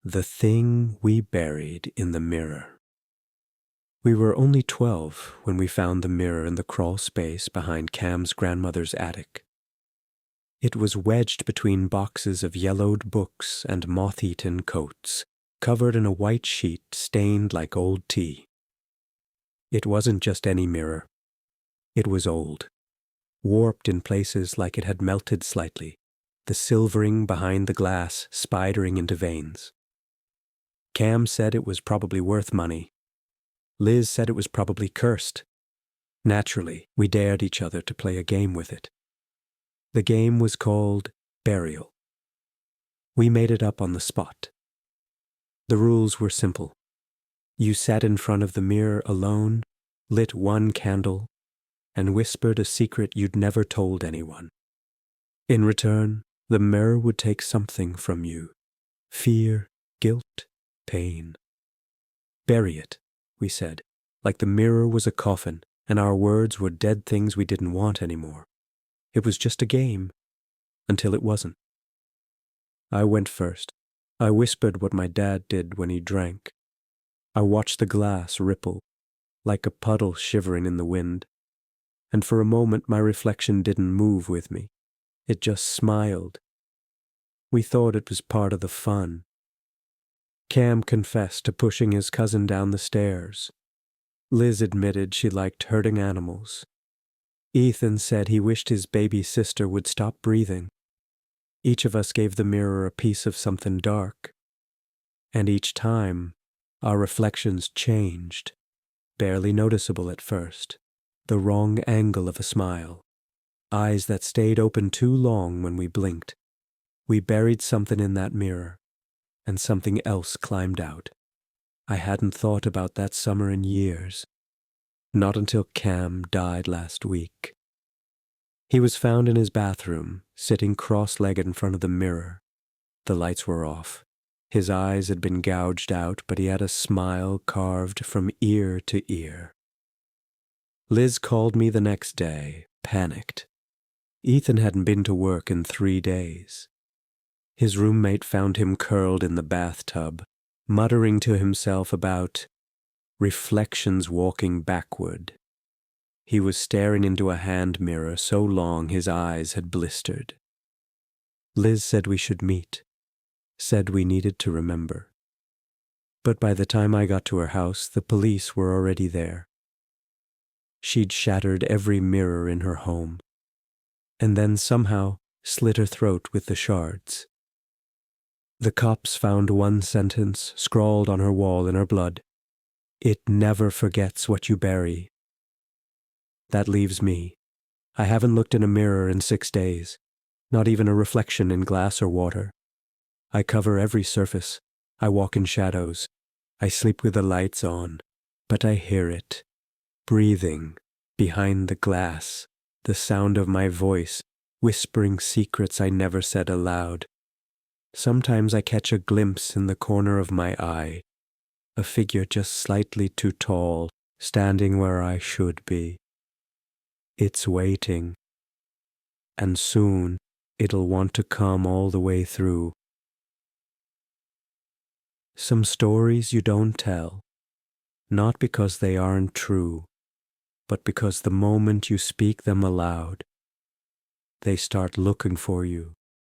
The thing we buried in the mirror. We were only 12 when we found the mirror in the crawl space behind Cam's grandmother's attic. It was wedged between boxes of yellowed books and moth-eaten coats, covered in a white sheet stained like old tea. It wasn't just any mirror. It was old, warped in places like it had melted slightly, the silvering behind the glass spidering into veins. Cam said it was probably worth money. Liz said it was probably cursed. Naturally, we dared each other to play a game with it. The game was called Burial. We made it up on the spot. The rules were simple. You sat in front of the mirror alone, lit one candle, and whispered a secret you'd never told anyone. In return, the mirror would take something from you: fear, guilt, pain. Bury it, we said, like the mirror was a coffin and our words were dead things we didn't want anymore. It was just a game, until it wasn't. I went first. I whispered what my dad did when he drank. I watched the glass ripple, like a puddle shivering in the wind, and for a moment my reflection didn't move with me. It just smiled. We thought it was part of the fun. Cam confessed to pushing his cousin down the stairs. Liz admitted she liked hurting animals. Ethan said he wished his baby sister would stop breathing. Each of us gave the mirror a piece of something dark. And each time, our reflections changed, barely noticeable at first. The wrong angle of a smile. Eyes that stayed open too long when we blinked. We buried something in that mirror, and something else climbed out. I hadn't thought about that summer in years. Not until Cam died last week. He was found in his bathroom, sitting cross-legged in front of the mirror. The lights were off. His eyes had been gouged out, but he had a smile carved from ear to ear. Liz called me the next day, panicked. Ethan hadn't been to work in 3 days. His roommate found him curled in the bathtub, muttering to himself about reflections walking backward. He was staring into a hand mirror so long his eyes had blistered. Liz said we should meet, said we needed to remember. But by the time I got to her house, the police were already there. She'd shattered every mirror in her home, and then somehow slit her throat with the shards. The cops found one sentence scrawled on her wall in her blood: "It never forgets what you bury." That leaves me. I haven't looked in a mirror in 6 days, not even a reflection in glass or water. I cover every surface. I walk in shadows. I sleep with the lights on, but I hear it, breathing, behind the glass, the sound of my voice, whispering secrets I never said aloud. Sometimes I catch a glimpse in the corner of my eye, a figure just slightly too tall, standing where I should be. It's waiting, and soon it'll want to come all the way through. Some stories you don't tell, not because they aren't true, but because the moment you speak them aloud, they start looking for you.